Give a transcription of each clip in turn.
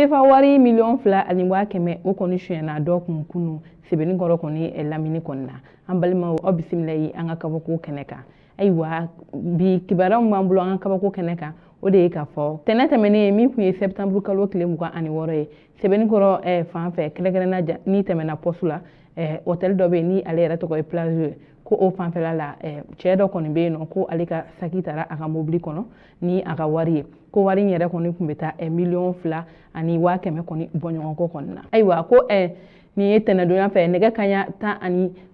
Sefa wari million fila ani waa kɛmɛ o kɔni suyana dɔ kun kunu sɛbɛnni kɔrɔ kɔni lamini kɔni na an balimaw aw bisimila yi an ka kabako kɛnɛ kan ayiwa bi kibaruya b'an bolo an ka kabako kɛnɛ kan o de ye k'a fɔ tɛnɛ tɛmɛnen min kun ye septembre kalo tile 26 ye sɛbɛnni kɔrɔ fan fɛ kɛrɛnkɛrɛnna ni tɛmɛna poste la hôtel dɔ bɛ yen ni ale yɛrɛ tɔgɔ ye plage ko o fanfɛla la cɛ dɔ kɔni bɛ yen nɔ ko ale ka saki taara a ka mobili kɔnɔ ni a ka wari ye ko wari in yɛrɛ kɔni tun bɛ taa million fila ani waa kɛmɛ kɔni bɔɲɔgɔnko kɔni na ayiwa ko nin ye tɛnɛdonya fɛ nɛgɛ kaɲa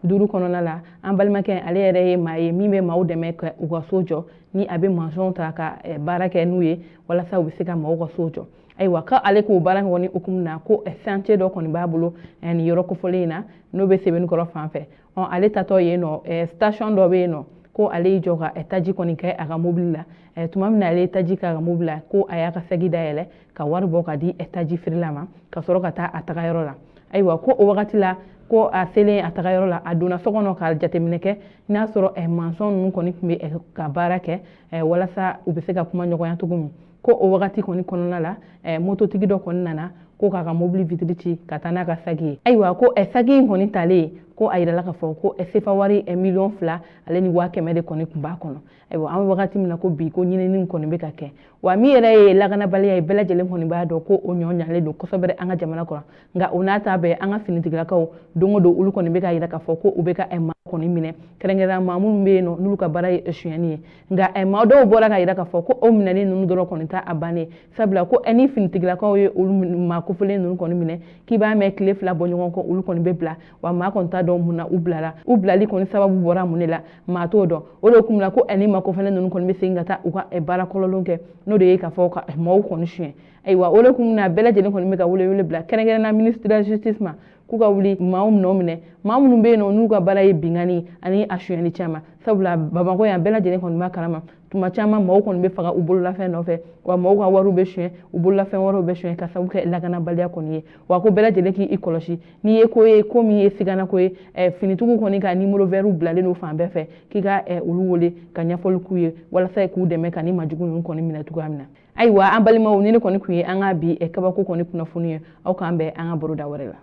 15 kɔnɔna la an balimakɛ ale yɛrɛ ye maa ye min bɛ maaw dɛmɛ ka u ka so jɔ ni a bɛ mansɔnw ta ka baara kɛ n'u ye walasa u bɛ se ka maaw ka so jɔ ayiwa ko ale k'o baara kɔni hukumu na ko chantier dɔ kɔni b'a bolo nin yɔrɔ kofɔlen in na n'o bɛ sɛbɛnni kɔrɔ fan fɛ ale tatɔ yen nɔ station dɔ bɛ yen nɔ ko ale y'i jɔ ka taji kɔni kɛ a ka mobili la tuma min na ale ye taji kɛ a ka mobili la ko a y'a ka sagi dayɛlɛ ka wari bɔ ka di taji feerela ma ka sɔrɔ ka taa a tagayɔrɔ la ayiwa ko o wagati la ko a selen a tagayɔrɔ la a donna so kɔnɔ ka jateminɛ kɛ n'a sɔrɔ mansɔn ninnu kɔni tun bɛ ka baara kɛ walasa u bɛ se ka kuma ɲɔgɔnya cogo min ko o wagati kɔni kɔnɔna la mototigi dɔ kɔni nana ko k'a ka mobili vitre ci ka taa n'a ka sagi ye ayiwa ko sagi in kɔni talen ko a yirala k'a fɔ ko sefa wari million fila ale ni waa kɛmɛ de kɔni tun b'a kɔnɔ ayiwa an bɛ wagati min na ko bi ko ɲinini kɔni bɛ ka kɛ wa min yɛrɛ ye lakanabaliya ye bɛɛ lajɛlen kɔni b'a dɔn ko o ɲɔ ɲalen don kosɛbɛ an ka jamana kɔnɔ nka o n'a ta bɛɛ an ka finitigilakaw don o don olu kɔni bɛ ka yira k'a fɔ ko u bɛ ka maa kɔni minɛ kɛrɛnkɛrɛnnenya maa minnu bɛ yen nɔ n'olu ka baara ye sonyɛni ye nka maa dɔw bɔra ka yira k'a fɔ ko o minɛni ninnu dɔrɔn kɔni t'a bannen sabula ko ni finitigilakaw ye olu maa kofolen ninnu kɔni minɛ k'i b'a mɛn tile fila bɔ ɲɔgɔn kɔ olu kɔni bɛ bila wa maa kɔni t'a dɔn mun na u bilara u bilali kɔni sababu bɔra mun de la maa t'o dɔn o de kun na ko ni maa kofolen ninnu kɔni bɛ segin ka taa u ka baara kɔlɔlɔn kɛ n'o de ye k'a fɔ ka maaw kɔni suɲɛ ayiwa o de kun na bɛɛ lajɛlen kɔni bɛ ka wele bila kɛrɛnkɛrɛnna ministre de la justice ma k'u ka wuli maaw minɛ maa minnu bɛ yen nɔ n'u ka baara ye binkani ani a suyɛni caman sabula bamakɔ yan bɛɛ lajɛlen kɔni b'a kalama tuma caman maaw kɔni bɛ faga u bololafɛn nɔfɛ wa maaw ka wariw bɛ suɲɛ u bololafɛn wɛrɛw bɛ suɲɛ ka sababu kɛ lakanabaliya kɔni ye wa ko bɛɛ lajɛlen k'i kɔlɔsi n'i ye ko ye ko min ye sigana ko ye finitigiw kɔni ka numéro vert bilalen don fan bɛɛ fɛ k'i ka olu wele ka ɲɛfɔli k'u ye walasa k'u dɛmɛ ka ni majugu ninnu kɔni minɛ cogoya min na ayiwa an balimaw ni ne kɔni kun ye an ka bi kabako kɔni kunnafoni ye aw k'an bɛn an ka baroda wɛrɛ la